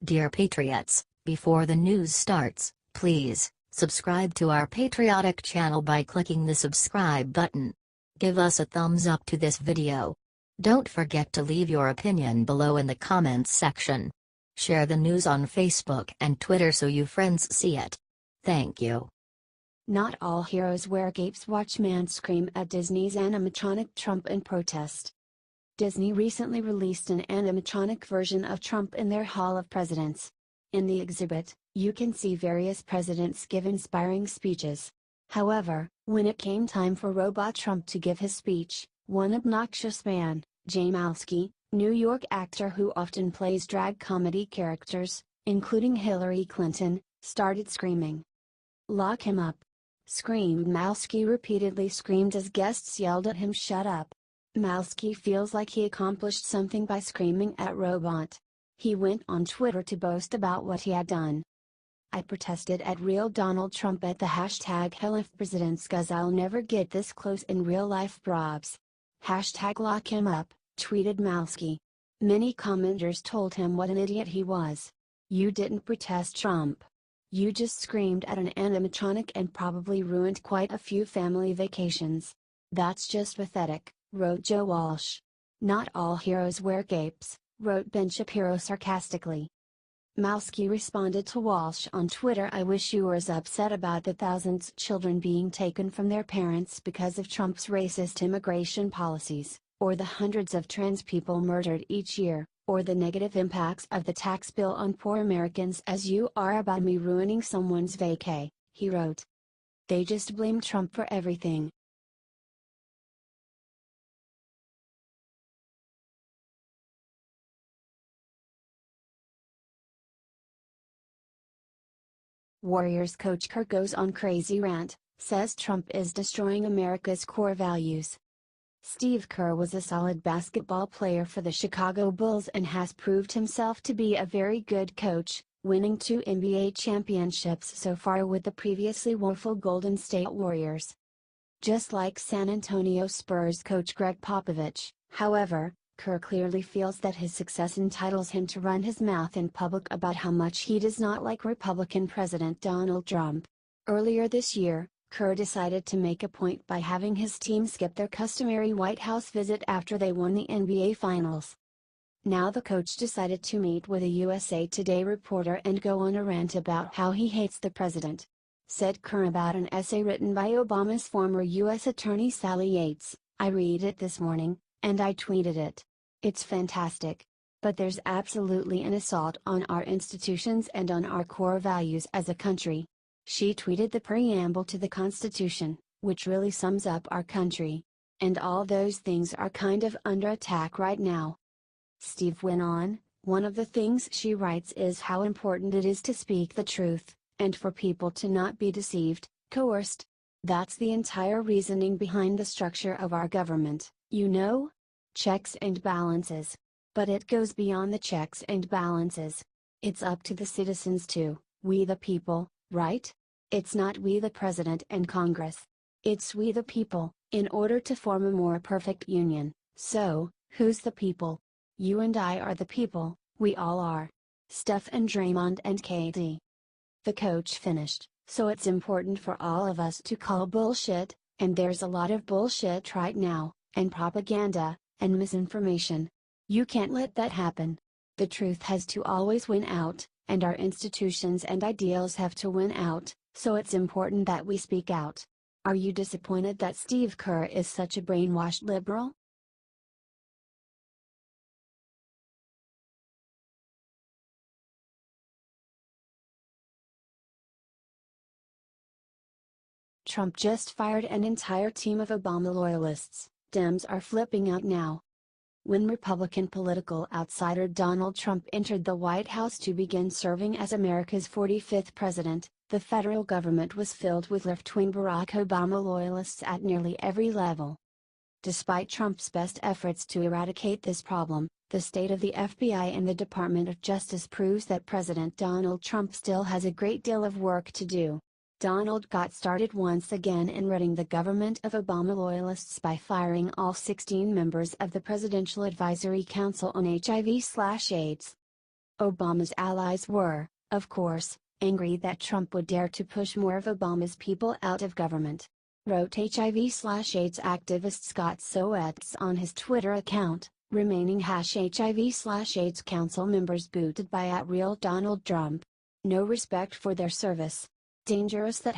Dear Patriots, before the news starts, please subscribe to our patriotic channel by clicking the subscribe button. Give us a thumbs up to this video. Don't forget to leave your opinion below in the comments section. Share the news on Facebook and Twitter so you friends see it. Thank you. Not all heroes wear capes. Watch man scream at Disney's animatronic Trump in protest. Disney recently released an animatronic version of Trump in their Hall of Presidents. In the exhibit, you can see various presidents give inspiring speeches. However, when it came time for Robot Trump to give his speech, one obnoxious man, Joe Malsky, New York actor who often plays drag comedy characters, including Hillary Clinton, started screaming. "Lock him up!" screamed Malsky, repeatedly screamed as guests yelled at him, "Shut up!" Malsky feels like he accomplished something by screaming at Robot. He went on Twitter to boast about what he had done. "I protested at real Donald Trump at the hashtag #HellIfPresidents cause I'll never get this close in real life brobs. Hashtag lock him up," tweeted Malsky. Many commenters told him what an idiot he was. "You didn't protest Trump. You just screamed at an animatronic and probably ruined quite a few family vacations. That's just pathetic," wrote Joe Walsh. "Not all heroes wear capes," wrote Ben Shapiro sarcastically. Malsky responded to Walsh on Twitter, "I wish you were as upset about the thousands of children being taken from their parents because of Trump's racist immigration policies, or the hundreds of trans people murdered each year, or the negative impacts of the tax bill on poor Americans as you are about me ruining someone's vacay," he wrote. "They just blame Trump for everything." Warriors coach Kerr goes on crazy rant, says Trump is destroying America's core values. Steve Kerr was a solid basketball player for the Chicago Bulls and has proved himself to be a very good coach, winning 2 NBA championships so far with the previously woeful Golden State Warriors. Just like San Antonio Spurs coach Greg Popovich, however, Kerr clearly feels that his success entitles him to run his mouth in public about how much he does not like Republican President Donald Trump. Earlier this year, Kerr decided to make a point by having his team skip their customary White House visit after they won the NBA Finals. Now the coach decided to meet with a USA Today reporter and go on a rant about how he hates the president. Said Kerr about an essay written by Obama's former U.S. Attorney Sally Yates, "I read it this morning, and I tweeted it. It's fantastic. But there's absolutely an assault on our institutions and on our core values as a country." She tweeted the preamble to the Constitution, which really sums up our country. "And all those things are kind of under attack right now." Steve went on, "One of the things she writes is how important it is to speak the truth, and for people to not be deceived, coerced. That's the entire reasoning behind the structure of our government, you know? Checks and balances. But it goes beyond the checks and balances. It's up to the citizens too, we the people, right? It's not we the president and Congress. It's we the people, in order to form a more perfect union. So, who's the people? You and I are the people, we all are. Steph and Draymond and KD." The coach finished, "So it's important for all of us to call bullshit, and there's a lot of bullshit right now, and propaganda, and misinformation. You can't let that happen. The truth has to always win out, and our institutions and ideals have to win out, so it's important that we speak out. Are you disappointed that Steve Kerr is such a brainwashed liberal?" Trump just fired an entire team of Obama loyalists. Dems are flipping out now. When Republican political outsider Donald Trump entered the White House to begin serving as America's 45th president, the federal government was filled with left-wing Barack Obama loyalists at nearly every level. Despite Trump's best efforts to eradicate this problem, the state of the FBI and the Department of Justice proves that President Donald Trump still has a great deal of work to do. Donald got started once again in ridding the government of Obama loyalists by firing all 16 members of the Presidential Advisory Council on HIV/AIDS. Obama's allies were, of course, angry that Trump would dare to push more of Obama's people out of government. Wrote HIV/AIDS activist Scott Soetz on his Twitter account, remaining #HIV/AIDS council members booted by @RealDonald Trump. No respect for their service. Dangerous that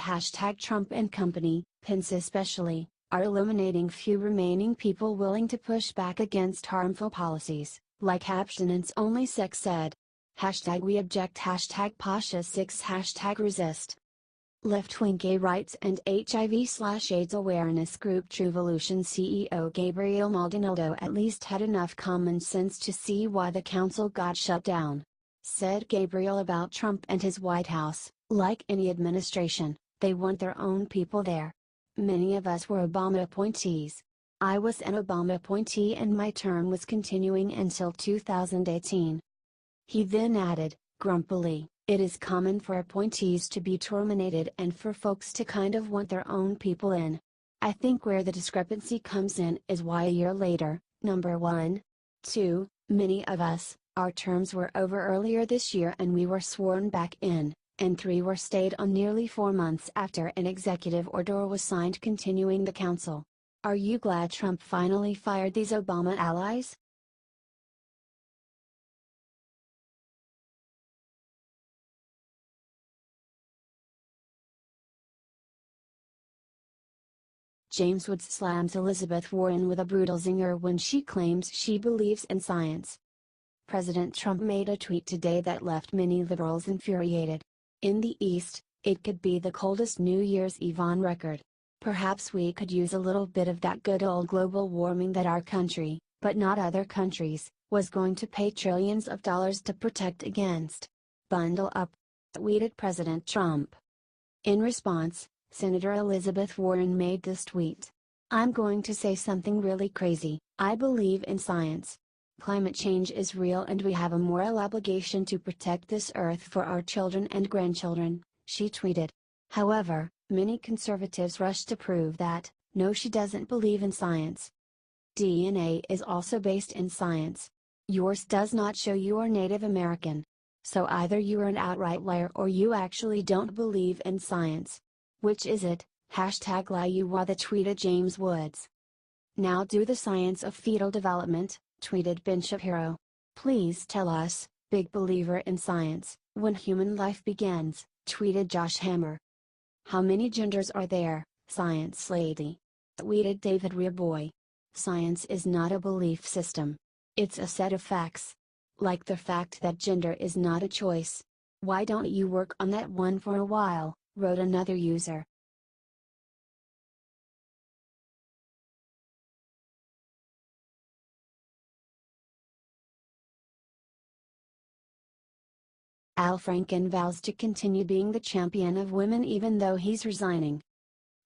#Trump and company, Pence especially, are eliminating few remaining people willing to push back against harmful policies, like abstinence-only sex ed. #We object #Pasha6 #resist. Left-wing gay rights and HIV/AIDS awareness group Truevolution CEO Gabriel Maldonado at least had enough common sense to see why the council got shut down. Said Gabriel about Trump and his White House, like any administration, they want their own people there. Many of us were Obama appointees. I was an Obama appointee and my term was continuing until 2018. He then added, grumpily, it is common for appointees to be terminated and for folks to kind of want their own people in. I think where the discrepancy comes in is why a year later, number 1. 2, many of us, our terms were over earlier this year and we were sworn back in, and 3 were stayed on nearly 4 months after an executive order was signed continuing the council. Are you glad Trump finally fired these Obama allies? James Woods slams Elizabeth Warren with a Brutalzinger when she claims she believes in science. President Trump made a tweet today that left many liberals infuriated. In the East, it could be the coldest New Year's Eve on record. Perhaps we could use a little bit of that good old global warming that our country, but not other countries, was going to pay trillions of dollars to protect against. Bundle up, tweeted President Trump. In response, Senator Elizabeth Warren made this tweet. I'm going to say something really crazy. I believe in science. Climate change is real and we have a moral obligation to protect this earth for our children and grandchildren, she tweeted. However, many conservatives rushed to prove that, no, she doesn't believe in science. DNA is also based in science. Yours does not show you are Native American. So either you are an outright liar or you actually don't believe in science. Which is it? #LiUWA tweeted James Woods. Now do the science of fetal development, tweeted Ben Shapiro. Please tell us, big believer in science, when human life begins, tweeted Josh Hammer. How many genders are there, science lady? Tweeted David Rearboy. Science is not a belief system. It's a set of facts. Like the fact that gender is not a choice. Why don't you work on that one for a while, wrote another user. Al Franken vows to continue being the champion of women even though he's resigning.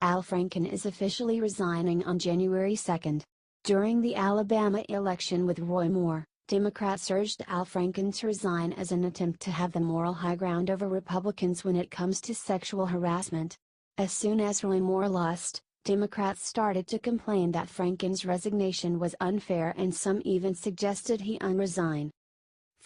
Al Franken is officially resigning on January 2. During the Alabama election with Roy Moore, Democrats urged Al Franken to resign as an attempt to have the moral high ground over Republicans when it comes to sexual harassment. As soon as Roy Moore lost, Democrats started to complain that Franken's resignation was unfair and some even suggested he unresign.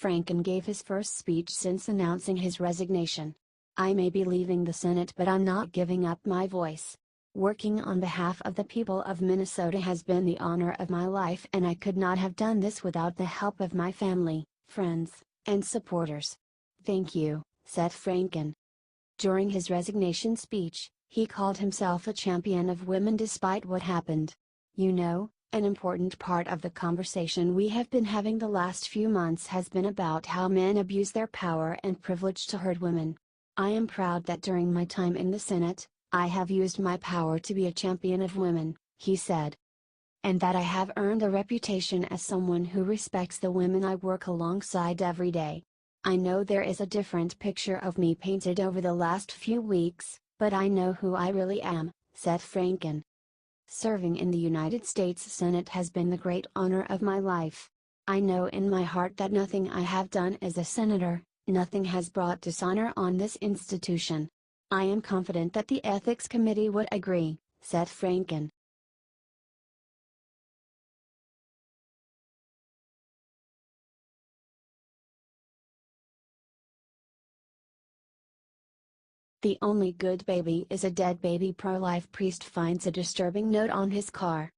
Franken gave his first speech since announcing his resignation. I may be leaving the Senate but I'm not giving up my voice. Working on behalf of the people of Minnesota has been the honor of my life and I could not have done this without the help of my family, friends, and supporters. Thank you, said Franken. During his resignation speech, he called himself a champion of women despite what happened. You know, an important part of the conversation we have been having the last few months has been about how men abuse their power and privilege to hurt women. I am proud that during my time in the Senate, I have used my power to be a champion of women, he said. And that I have earned a reputation as someone who respects the women I work alongside every day. I know there is a different picture of me painted over the last few weeks, but I know who I really am, said Franken. Serving in the United States Senate has been the great honor of my life. I know in my heart that nothing I have done as a senator, nothing has brought dishonor on this institution. I am confident that the Ethics Committee would agree, said Franken. The only good baby is a dead baby. Pro-life priest finds a disturbing note on his car.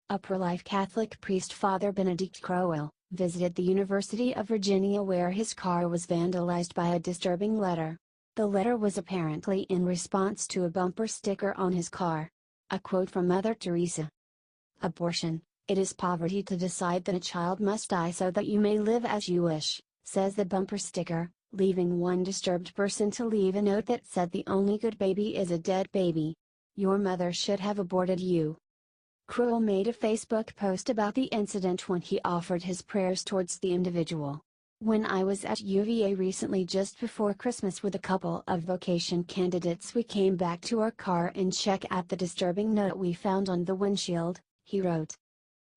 A pro-life Catholic priest, Father Benedict Crowell, visited the University of Virginia where his car was vandalized by a disturbing letter. The letter was apparently in response to a bumper sticker on his car. A quote from Mother Teresa. "Abortion, it is poverty to decide that a child must die so that you may live as you wish," says the bumper sticker, leaving one disturbed person to leave a note that said the only good baby is a dead baby. Your mother should have aborted you. Crowell made a Facebook post about the incident when he offered his prayers towards the individual. "When I was at UVA recently just before Christmas with a couple of vocation candidates, we came back to our car and checked at the disturbing note we found on the windshield," he wrote.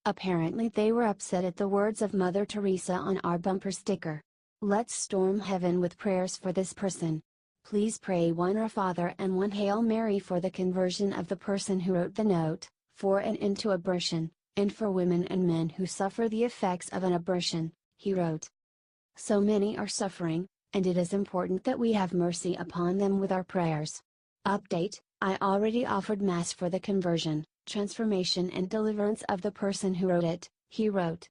Apparently they were upset at the words of Mother Teresa on our bumper sticker. "Let's storm heaven with prayers for this person. Please pray one Our Father and one Hail Mary for the conversion of the person who wrote the note, for an end to abortion, and for women and men who suffer the effects of an abortion," he wrote. "So many are suffering, and it is important that we have mercy upon them with our prayers. Update: I already offered Mass for the conversion, transformation and deliverance of the person who wrote it," he wrote.